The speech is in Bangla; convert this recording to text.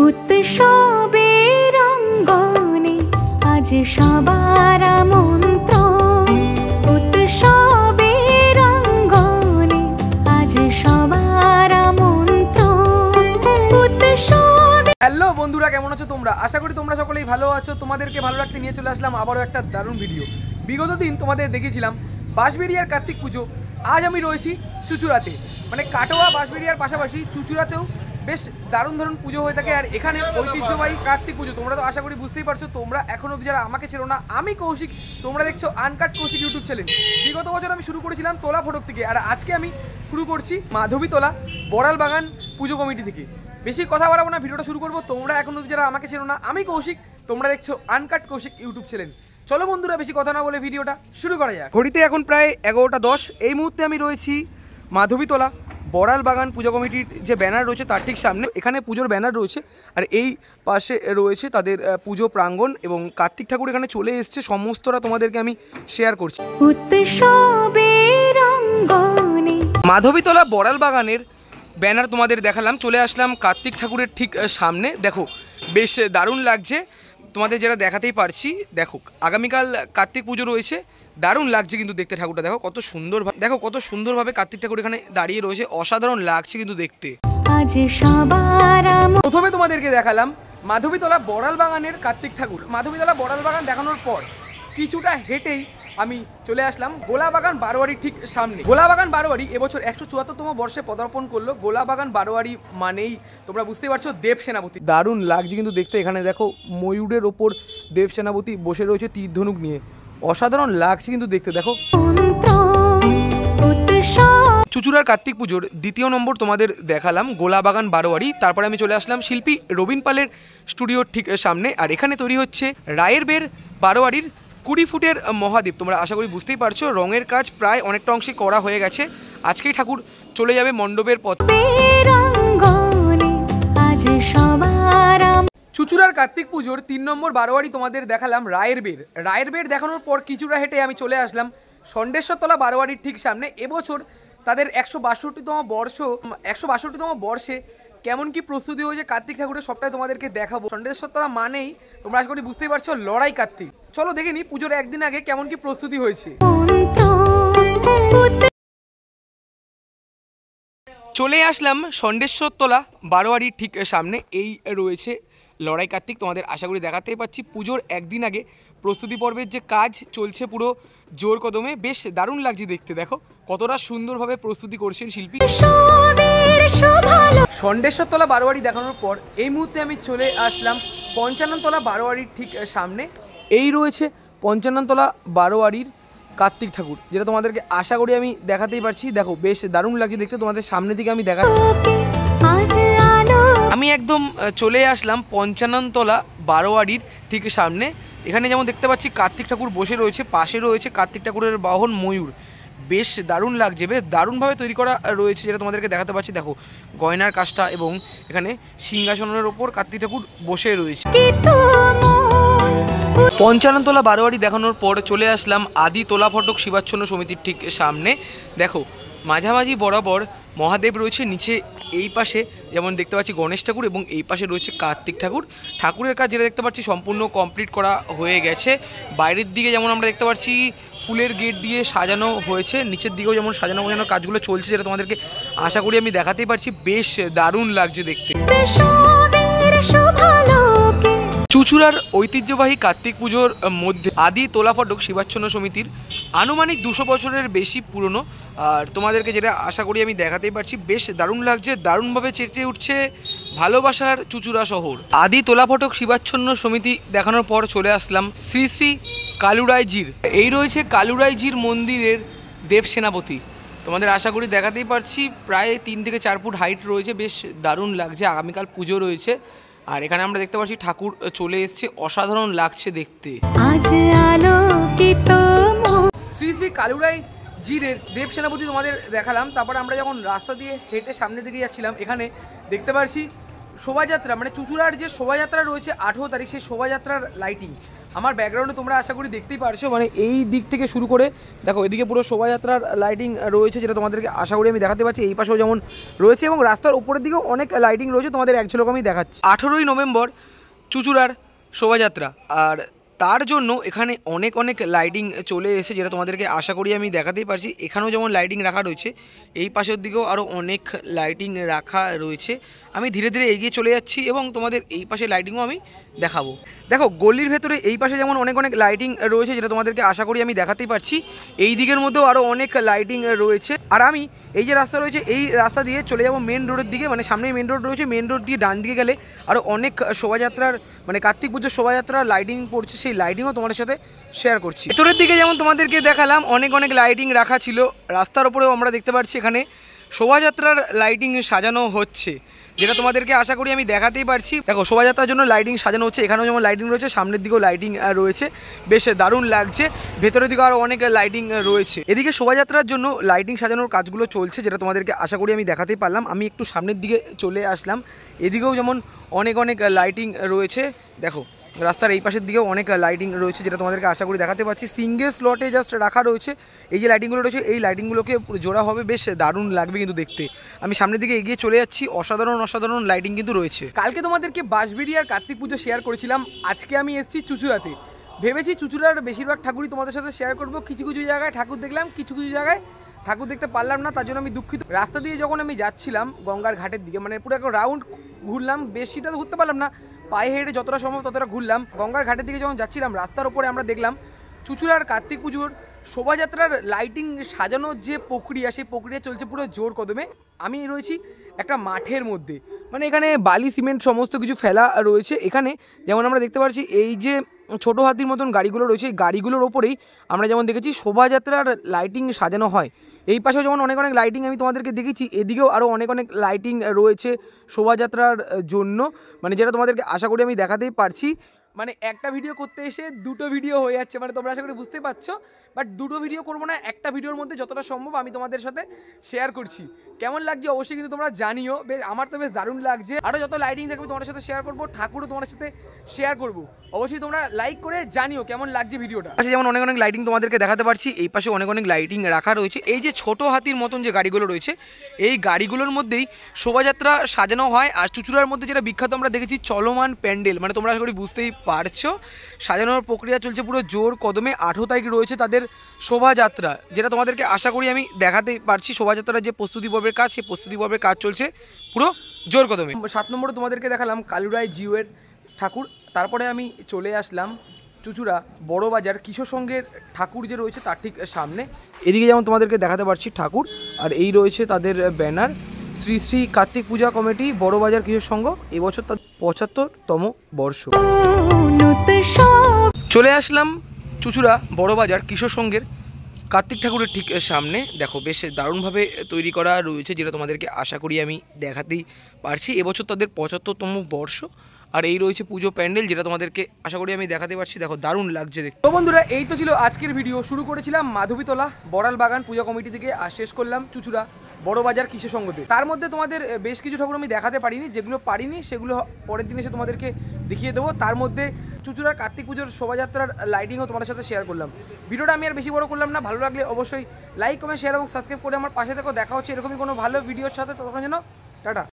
উৎসবের অঙ্গনে আজ সবার আমন্ত্রণ, উৎসবের অঙ্গনে আজ সবার আমন্ত্রণ। হ্যালো বন্ধুরা, কেমন আছো তোমরা? আশা করি তোমরা সকলেই ভালো আছো। তোমাদেরকে ভালো রাখতে নিয়ে চলে আসলাম আবারও একটা দারুণ ভিডিও। বিগত দিন তোমাদের দেখিয়েছিলাম বাঁশবেড়িয়ার কার্তিক পুজো। আজ আমি রয়েছি চুঁচুড়াতে, মানে কাটোয়া বাঁশবেড়িয়ার পাশাপাশি চুঁচুড়াতেও বেশ দারুণ দারুণ পুজো হয়ে থাকে। আর এখানে ঐতিহ্যবাহী কার্তিক পুজো, তোমরা তো আশা করি বুঝতেই পারছো। তোমরা এখনও যারা আমাকে চেনো না, আমি কৌশিক, তোমরা দেখছো আনকাট কৌশিক ইউটিউব চ্যানেল। বিগত বছর আমি শুরু করেছিলাম তোলা ফটক থেকে, আর আজকে আমি শুরু করছি মাধবীতলা বড়াল বাগান পুজো কমিটি থেকে। বেশি কথা বাড়াবো না, ভিডিওটা শুরু করবো। তোমরা এখনও যারা আমাকে চেনো না, আমি কৌশিক, তোমরা দেখছো আনকাট কৌশিক ইউটিউব চ্যানেল। চলো বন্ধুরা, বেশি কথা না বলে ভিডিওটা শুরু করা যাক। ঘড়িতে এখন প্রায় 11টা 10। এই মুহূর্তে আমি রয়েছি মাধবীতলা বড়াল বাগান পুজো কমিটির যে ব্যানার রয়েছে তার ঠিক সামনে। এখানে পুজোর ব্যানার রয়েছে, আর এই পাশে রয়েছে তাদের পুজো প্রাঙ্গণ, এবং কার্তিক ঠাকুর এখানে চলে এসছে। সমস্তটা তোমাদেরকে আমি শেয়ার করছি। মাধবীতলা বড়াল বাগানের ব্যানার তোমাদের দেখালাম, চলে আসলাম কার্তিক ঠাকুরের ঠিক সামনে। দেখো বেশ দারুণ লাগছে, তোমাদের যেটা দেখাতেই পারছি। দেখো আগামীকাল কার্তিক পুজো রয়েছে, দারুণ লাগছে কিন্তু দেখতে। ঠাকুরটা দেখো কত সুন্দর, দেখো কত সুন্দরভাবে কার্তিক ঠাকুর এখানে দাঁড়িয়ে রয়েছে, অসাধারণ লাগছে কিন্তু দেখতে। প্রথমে তোমাদেরকে দেখালাম মাধবীতলা বড়াল বাগানের কার্তিক ঠাকুর। মাধবীতলা বড়াল বাগান দেখানোর পর কিছুটা হেঁটেই আমি চলে আসলাম গোলাবাগান বারোয়ারির ঠিক সামনে। গোলাবাগান বারোয়ারি এবছর 174তম বর্ষে পদার্পণ করলো। গোলাবাগান বারোয়ারি মানেই তোমরা বুঝতেই পারছো দেব সেনাপতি। দারুণ লাগছে কিন্তু দেখতে। এখানে দেখো ময়ূরের ওপর দেব সেনাপতি বসে রয়েছে তীর ধনুক নিয়ে, অসাধারণ লাগছে কিন্তু দেখতে। দেখো চুঁচুড়ার কার্তিক পুজোর দ্বিতীয় নম্বর তোমাদের দেখালাম গোলাবাগান বারোয়ারি। তারপরে আমি চলে আসলাম শিল্পী রবীন পালের স্টুডিওর ঠিক সামনে, আর এখানে তৈরি হচ্ছে রায়ের বের বারোয়ারির 20 ফুটের মহাদেব। তোমরা আশা করি বুঝতেই পারছো, রঙের কাজ প্রায় অনেকটা অংশে করা হয়ে গেছে। আজকেই ঠাকুর চলে যাবে মণ্ডপের পথ। চুঁচুড়ার কার্তিক পুজোর 3 নম্বর বারোয়ারি তোমাদের দেখালাম রায়ের বের। রায়ের বের দেখানোর পর কিছুটা হেঁটে আমি চলে আসলাম ষণ্ডেশ্বরতলা বারোয়ারির ঠিক সামনে। এবছর তাদের 162তম বর্ষে কেমন কি প্রস্তুতি হয়েছে কার্তিক ঠাকুরের, সবটাই তোমাদেরকে দেখাবো। ষণ্ডেশ্বরতলা মানেই তোমরা আশা করি বুঝতেই পারছো লড়াই কার্তিক। চলো দেখে নি পুজোর একদিন আগে কেমন কি প্রস্তুতি হয়েছে। চলে আসলাম ষণ্ডেশ্বরতলা বারোয়ারির ঠিক সামনে। এই রয়েছে লড়াই কার্তিক, তোমাদের আশা করি দেখাতেই পাচ্ছি। পুজোর একদিন আগে প্রস্তুতি পর্বের যে কাজ চলছে পুরো জোর কদমে, বেশ দারুণ লাগছে দেখতে। দেখো কতটা সুন্দরভাবে প্রস্তুতি করছেন শিল্পী। ষণ্ডেশ্বরতলা বারোয়ারি দেখানোর পর এই মুহূর্তে আমি চলে আসলাম পঞ্চাননতলা বারোয়ারির ঠিক সামনে। এই রয়েছে পঞ্চাননতলা বারোয়ারির কার্তিক ঠাকুর, যেটা তোমাদেরকে আশা করি আমি দেখাতেই পারছি। দেখো বেশ দারুণ লাগছে দেখতে, তোমাদের সামনে থেকে আমি দেখাচ্ছি। আমি একদম চলে আসলাম পঞ্চাননতলা বারোয়ারির ঠিক সামনে। এখানে যেমন দেখতে পাচ্ছি কার্তিক ঠাকুর বসে রয়েছে, পাশে রয়েছে কার্তিক ঠাকুরের বাহন ময়ূর। বেশ দারুণ লাগছে, বেশ দারুণভাবে তৈরি করা রয়েছে, যেটা তোমাদেরকে দেখাতে পাচ্ছি। দেখো গয়নার কাজটা, এবং এখানে সিংহাসনের ওপর কার্তিক ঠাকুর বসে রয়েছে। পঞ্চাননতলা বারোয়ারি দেখানোর পর চলে আসলাম আদি তোলা ফটক শিবাচ্ছন্ন সমিতির ঠিক সামনে। দেখো মাঝামাঝি বরাবর মহাদেব রয়েছে, নিচে এই পাশে যেমন দেখতে পাচ্ছি গণেশ ঠাকুর, এবং এই পাশে রয়েছে কার্তিক ঠাকুর। ঠাকুরের কাজ যেটা দেখতে পাচ্ছি সম্পূর্ণ কমপ্লিট করা হয়ে গেছে। বাইরের দিকে যেমন আমরা দেখতে পাচ্ছি ফুলের গেট দিয়ে সাজানো হয়েছে, নিচের দিকেও যেমন সাজানো বোঝানোর কাজগুলো চলছে, যেটা তোমাদেরকে আশা করি আমি দেখাতেই পারছি। বেশ দারুণ লাগছে দেখতে। চুঁচুড়ার ঐতিহ্যবাহী কার্তিক পুজোর মধ্যে আদি তোলা ফটক শিবাচ্ছন্ন সমিতির আনুমানিক 200 বছরের বেশি পুরনো, আর তোমাদেরকে যেটা আশা করি আমি দেখাতেই পারছি। বেশ দারুণ লাগছে, দারুণভাবে চেঁচে উঠছে ভালোবাসার চুঁচুড়া শহর। আদি তোলা ফটক শিবাচ্ছন্ন সমিতি দেখানোর পর চলে আসলাম শ্রী শ্রী কালুরায়জির। এই রয়েছে কালুরায়জির মন্দিরের দেব সেনাপতি, তোমাদের আশা করি দেখাতেই পারছি। প্রায় 3 থেকে 4 ফুট হাইট রয়েছে, বেশ দারুণ লাগছে। আগামীকাল পুজো রয়েছে, আর এখানে আমরা দেখতে পাচ্ছি ঠাকুর চলে এসছে, অসাধারণ লাগছে দেখতে। শ্রী শ্রী কালুরাই জিরের দেব সেনাপতি তোমাদের দেখালাম। তারপরে আমরা যখন রাস্তা দিয়ে হেঁটে সামনের দিকে যাচ্ছিলাম, এখানে দেখতে পাচ্ছি শোভাযাত্রা মানে চুঁচুড়ার যে শোভাযাত্রা রয়েছে 18 তারিখ, সেই শোভাযাত্রার লাইটিং আমার ব্যাকগ্রাউন্ডে তোমরা আশা করি দেখতেই পারছো। মানে এই দিক থেকে শুরু করে দেখো এদিকে পুরো শোভাযাত্রার লাইটিং রয়েছে, যেটা তোমাদেরকে আশা করি আমি দেখাতে পারছি। এই পাশেও যেমন রয়েছে এবং রাস্তার উপরের দিকেও অনেক লাইটিং রয়েছে, তোমাদের এক ঝলক আমি দেখাচ্ছি। 18ই নভেম্বর চুঁচুড়ার শোভাযাত্রা, আর তার জন্য এখানে অনেক অনেক লাইটিং চলে এসেছে, যেটা তোমাদেরকে আশা করি আমি দেখাতেই পারছি। এখানেও যেমন লাইটিং রাখা রয়েছে, এই পাশের দিকেও আরও অনেক লাইটিং রাখা রয়েছে। আমি ধীরে ধীরে এগিয়ে চলে যাচ্ছি এবং তোমাদের এই পাশে লাইটিংও আমি দেখাবো। দেখো গলির ভেতরে এই পাশে যেমন অনেক অনেক লাইটিং রয়েছে, যেটা তোমাদেরকে আশা করি আমি দেখাতেই পারছি। এই দিকের মধ্যেও আরও অনেক লাইটিং রয়েছে। আর আমি এই যে রাস্তা রয়েছে এই রাস্তা দিয়ে চলে যাবো মেন রোডের দিকে, মানে সামনেই মেন রোড রয়েছে। মেন রোড দিয়ে ডান দিকে গেলে আরও অনেক শোভাযাত্রার মানে কার্তিক পুজোর শোভাযাত্রার লাইটিং পড়ছে, সেই লাইটিংও তোমাদের সাথে শেয়ার করছি। ভেতরের দিকে যেমন তোমাদেরকে দেখালাম অনেক অনেক লাইটিং রাখা ছিল, রাস্তার উপরেও আমরা দেখতে পাচ্ছি এখানে শোভাযাত্রার লাইটিং সাজানো হচ্ছে, যেটা তোমাদেরকে আশা করি আমি দেখাতেই পারছি। দেখো শোভাযাত্রার জন্য লাইটিং সাজানো হচ্ছে, এখানেও যেমন লাইটিং রয়েছে, সামনের দিকেও লাইটিং রয়েছে, বেশ দারুণ লাগছে। ভেতরের দিকে আরও অনেক লাইটিং রয়েছে। এদিকে শোভাযাত্রার জন্য লাইটিং সাজানোর কাজগুলো চলছে, যেটা তোমাদেরকে আশা করি আমি দেখাতেই পারলাম। আমি একটু সামনের দিকে চলে আসলাম, এদিকেও যেমন অনেক অনেক লাইটিং রয়েছে। দেখো রাস্তার এই পাশের দিকেও অনেক লাইটিং রয়েছে, যেটা তোমাদেরকে আশা করি দেখাতে পারছি। সিঙ্গেল স্লটে জাস্ট রাখা রয়েছে এই যে লাইটিংগুলো রয়েছে, এই লাইটিংগুলোকে জোড়া হবে, বেশ দারুণ লাগবে কিন্তু দেখতে। আমি সামনের দিকে এগিয়ে চলে যাচ্ছি, অসাধারণ অসাধারণ লাইটিং কিন্তু রয়েছে। কালকে তোমাদেরকে বাঁশবেড়িয়া আর কার্তিক পুজো শেয়ার করেছিলাম, আজকে আমি এসেছি চুঁচুড়াতে। ভেবেছি চুঁচুড়ার বেশিরভাগ ঠাকুরই তোমাদের সাথে শেয়ার করবো। কিছু কিছু জায়গায় ঠাকুর দেখলাম, কিছু কিছু জায়গায় ঠাকুর দেখতে পারলাম না, তার জন্য আমি দুঃখিত। রাস্তা দিয়ে যখন আমি যাচ্ছিলাম গঙ্গার ঘাটের দিকে, মানে পুরো একটা রাউন্ড ঘুরলাম, বেশিটা তো ঘুরতে পারলাম না, পায়ে হেঁটে যতটা সম্ভব ততটা ঘুরলাম। গঙ্গার ঘাটের দিকে যখন যাচ্ছিলাম রাস্তার উপরে আমরা দেখলাম চুঁচুড়ার কার্তিক পুজোর শোভাযাত্রার লাইটিং সাজানোর যে প্রক্রিয়া, সেই প্রক্রিয়া চলছে পুরো জোর কদমে। আমি রয়েছি একটা মাঠের মধ্যে, মানে এখানে বালি সিমেন্ট সমস্ত কিছু ফেলা রয়েছে। এখানে যেমন আমরা দেখতে পাচ্ছি এই যে ছোটো হাতির মতন গাড়িগুলো রয়েছে, এই গাড়িগুলোর ওপরেই আমরা যেমন দেখেছি শোভাযাত্রার লাইটিং সাজানো হয়। এই পাশেও যেমন অনেক অনেক লাইটিং আমি তোমাদেরকে দেখেছি, এদিকেও আরও অনেক অনেক লাইটিং রয়েছে শোভাযাত্রার জন্য, মানে যেটা তোমাদেরকে আশা করি আমি দেখাতেই পারছি। মানে একটা ভিডিও করতে এসে দুটো ভিডিও হয়ে যাচ্ছে, মানে তোমরা আশা করি বুঝতেই পারছো। বাট দুটো ভিডিও করবো না, একটা ভিডিওর মধ্যে যতটা সম্ভব আমি তোমাদের সাথে শেয়ার করছি। কেমন লাগছে অবশ্যই কিন্তু তোমরা জানিও। বেশ আমার তো বেশ দারুণ লাগছে। আরও যত লাইটিং থাকবে তোমাদের সাথে শেয়ার করবো, ঠাকুরও তোমাদের সাথে শেয়ার করবো। অবশ্যই তোমরা লাইক করে জানিও কেমন লাগছে ভিডিওটা। পাশে যেমন অনেক অনেক লাইটিং তোমাদেরকে দেখাতে পারছি, এই পাশে অনেক অনেক লাইটিং রাখা রয়েছে। এই যে ছোট হাতির মতন যে গাড়িগুলো রয়েছে, এই গাড়িগুলোর মধ্যেই শোভাযাত্রা সাজানো হয়। আর চুঁচুড়ার মধ্যে যেটা বিখ্যাত আমরা দেখেছি চলমান প্যান্ডেল, মানে তোমরা আশা করি বুঝতেই পারছো সাজানোর প্রক্রিয়া চলছে পুরো জোর কদমে। 18 তারিখ রয়েছে তাদের শোভাযাত্রা, যেটা তোমাদেরকে আশা করি আমি দেখাতে পারছি। শোভাযাত্রার যে প্রস্তুতি পর্বের কাজ, সেই প্রস্তুতি পর্বের কাজ চলছে পুরো জোর কদমে। 7 নম্বরে তোমাদেরকে দেখালাম কালুরায় জিউয়ের ঠাকুর। তারপরে আমি চলে আসলাম চুঁচুড়া বড় বাজার কিশোর সংঘের ঠাকুর যে রয়েছে তার ঠিক সামনে। এদিকে যেমন তোমাদেরকে দেখাতে পারছি ঠাকুর, আর এই রয়েছে তাদের ব্যানার শ্রী শ্রী কার্তিক পূজা কমিটি বড় বাজার কিশোর সংঘ। এবছর তার 75তম বর্ষ। চলে আসলাম চুঁচুড়া বড় বাজার কিশোর সংঘের কার্তিক ঠাকুরের ঠিক সামনে। দেখো বেশ দারুণভাবে তৈরি করা রয়েছে, যেটা তোমাদেরকে আশা করি আমি দেখাতেই পারছি। এবছর তাদের 75তম বর্ষ। আর এই রয়েছে পুজো প্যান্ডেল, যেটা তোমাদেরকে আশা করি আমি দেখাতে পারছি। দেখো দারুণ লাগছে দেখতে। তো বন্ধুরা এই তো ছিল আজকের ভিডিও। শুরু করেছিলাম মাধবীতলা বড়াল বাগান পূজা কমিটি থেকে, আর শেষ করলাম চুঁচুড়া বড় বাজার কিশোর সংঘতে। তার মধ্যে তোমাদের বেশ কিছু ঠাকুর আমি দেখাতে পারিনি, যেগুলো পারিনি সেগুলো পরের দিন এসে তোমাদেরকে দেখিয়ে দেবো। তার মধ্যে চুঁচুড়ার কার্তিক পুজোর শোভাযাত্রার লাইটিংও তোমাদের সাথে শেয়ার করলাম। ভিডিওটা আমি আর বেশি বড় করলাম না, ভালো লাগলে অবশ্যই লাইক কমেন্ট শেয়ার এবং সাবস্ক্রাইব করে আমার পাশে থেকো। দেখা হচ্ছে এরকমই কোনো ভালো ভিডিওর সাথে, ততক্ষণ যেন টাটা।